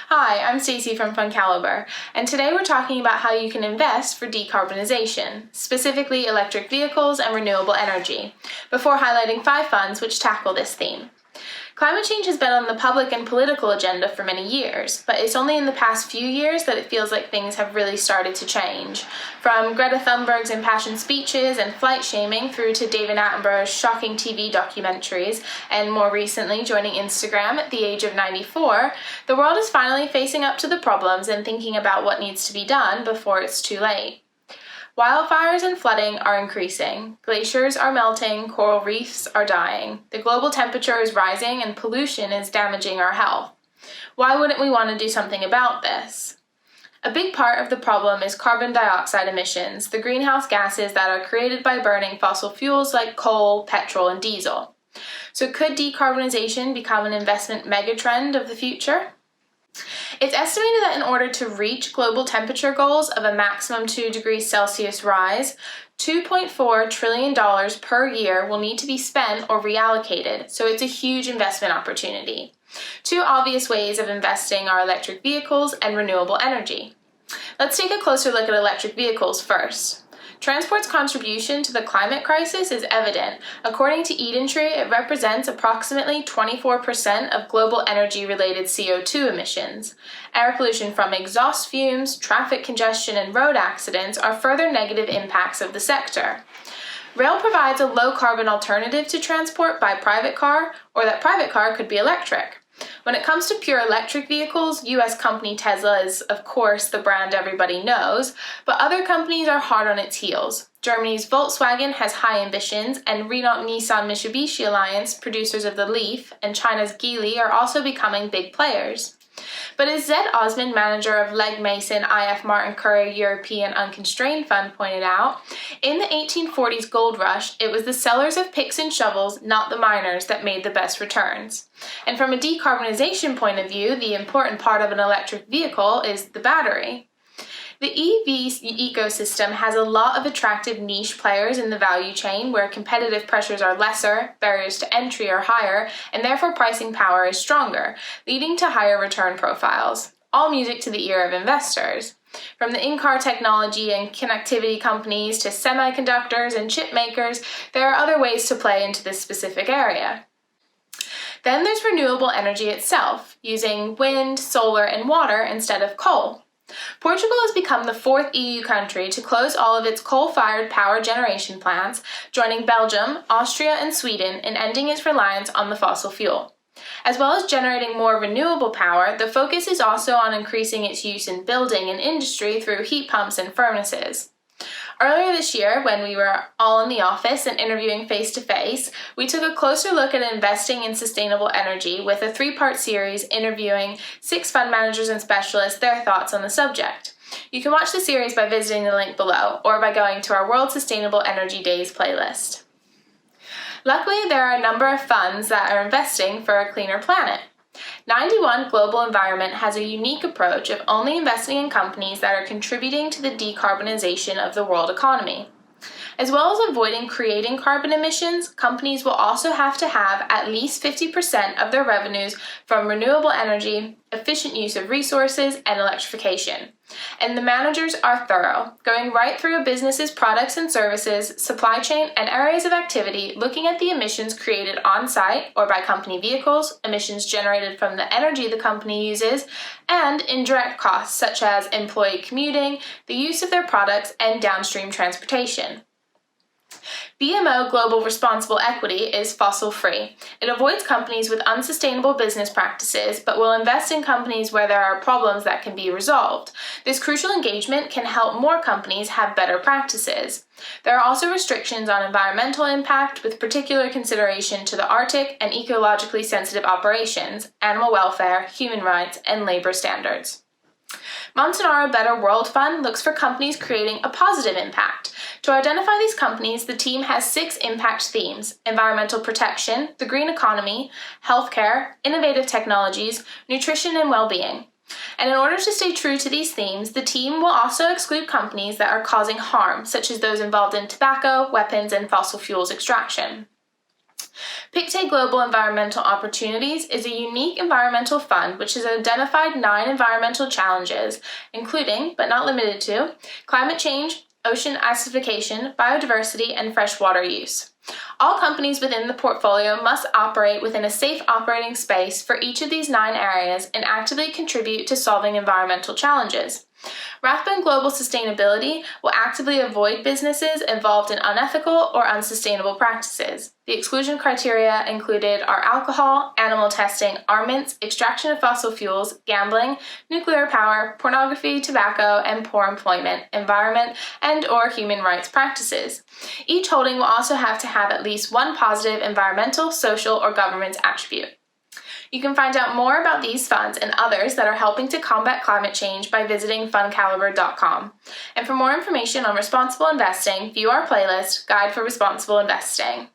Hi, I'm Stacey from FunCalibre, and today we're talking about how you can invest for decarbonisation, specifically electric vehicles and renewable energy, before highlighting 5 funds which tackle this theme. Climate change has been on the public and political agenda for many years, but it's only in the past few years that it feels like things have really started to change. From Greta Thunberg's impassioned speeches and flight shaming through to David Attenborough's shocking TV documentaries, and more recently joining Instagram at the age of 94, the world is finally facing up to the problems and thinking about what needs to be done before it's too late. Wildfires and flooding are increasing, glaciers are melting, coral reefs are dying, the global temperature is rising, and pollution is damaging our health. Why wouldn't we want to do something about this? A big part of the problem is carbon dioxide emissions, the greenhouse gases that are created by burning fossil fuels like coal, petrol, and diesel. So could decarbonization become an investment megatrend of the future? It's estimated that in order to reach global temperature goals of a maximum 2 degrees Celsius rise, $2.4 trillion per year will need to be spent or reallocated, so it's a huge investment opportunity. 2 obvious ways of investing are electric vehicles and renewable energy. Let's take a closer look at electric vehicles first. Transport's contribution to the climate crisis is evident. According to EdenTree, it represents approximately 24% of global energy-related CO2 emissions. Air pollution from exhaust fumes, traffic congestion, and road accidents are further negative impacts of the sector. Rail provides a low-carbon alternative to transport by private car, or that private car could be electric. When it comes to pure electric vehicles, US company Tesla is, of course, the brand everybody knows, but other companies are hard on its heels. Germany's Volkswagen has high ambitions, and Renault-Nissan-Mitsubishi Alliance, producers of the Leaf, and China's Geely are also becoming big players. But as Zed Osman, manager of Legg Mason IF Martin Currie European Unconstrained Fund, pointed out, in the 1840s gold rush, it was the sellers of picks and shovels, not the miners, that made the best returns. And from a decarbonization point of view, the important part of an electric vehicle is the battery. The EV ecosystem has a lot of attractive niche players in the value chain where competitive pressures are lesser, barriers to entry are higher, and therefore pricing power is stronger, leading to higher return profiles. All music to the ear of investors. From the in-car technology and connectivity companies to semiconductors and chip makers, there are other ways to play into this specific area. Then there's renewable energy itself, using wind, solar, and water instead of coal. Portugal has become the 4th EU country to close all of its coal-fired power generation plants, joining Belgium, Austria, and Sweden in ending its reliance on the fossil fuel. As well as generating more renewable power, the focus is also on increasing its use in building and industry through heat pumps and furnaces. Earlier this year, when we were all in the office and interviewing face-to-face, we took a closer look at investing in sustainable energy with a 3-part series interviewing 6 fund managers and specialists their thoughts on the subject. You can watch the series by visiting the link below or by going to our World Sustainable Energy Days playlist. Luckily, there are a number of funds that are investing for a cleaner planet. 91 Global Environment has a unique approach of only investing in companies that are contributing to the decarbonization of the world economy. As well as avoiding creating carbon emissions, companies will also have to have at least 50% of their revenues from renewable energy, efficient use of resources, and electrification. And the managers are thorough, going right through a business's products and services, supply chain, and areas of activity, looking at the emissions created on-site or by company vehicles, emissions generated from the energy the company uses, and indirect costs such as employee commuting, the use of their products, and downstream transportation. BMO Global Responsible Equity is fossil-free. It avoids companies with unsustainable business practices, but will invest in companies where there are problems that can be resolved. This crucial engagement can help more companies have better practices. There are also restrictions on environmental impact, with particular consideration to the Arctic and ecologically sensitive operations, animal welfare, human rights, and labor standards. Montanaro Better World Fund looks for companies creating a positive impact. To identify these companies, the team has 6 impact themes: environmental protection, the green economy, healthcare, innovative technologies, nutrition, and well-being. And in order to stay true to these themes, the team will also exclude companies that are causing harm, such as those involved in tobacco, weapons, and fossil fuels extraction. Pictet Global Environmental Opportunities is a unique environmental fund which has identified 9 environmental challenges, including, but not limited to, climate change, ocean acidification, biodiversity, and freshwater use. All companies within the portfolio must operate within a safe operating space for each of these 9 areas and actively contribute to solving environmental challenges. Rathbone Global Sustainability will actively avoid businesses involved in unethical or unsustainable practices. The exclusion criteria included are alcohol, animal testing, armaments, extraction of fossil fuels, gambling, nuclear power, pornography, tobacco, and poor employment, environment, and/or human rights practices. Each holding will also have to have at least one positive environmental, social, or governance attribute. You can find out more about these funds and others that are helping to combat climate change by visiting fundcaliber.com. And for more information on responsible investing, view our playlist, Guide for Responsible Investing.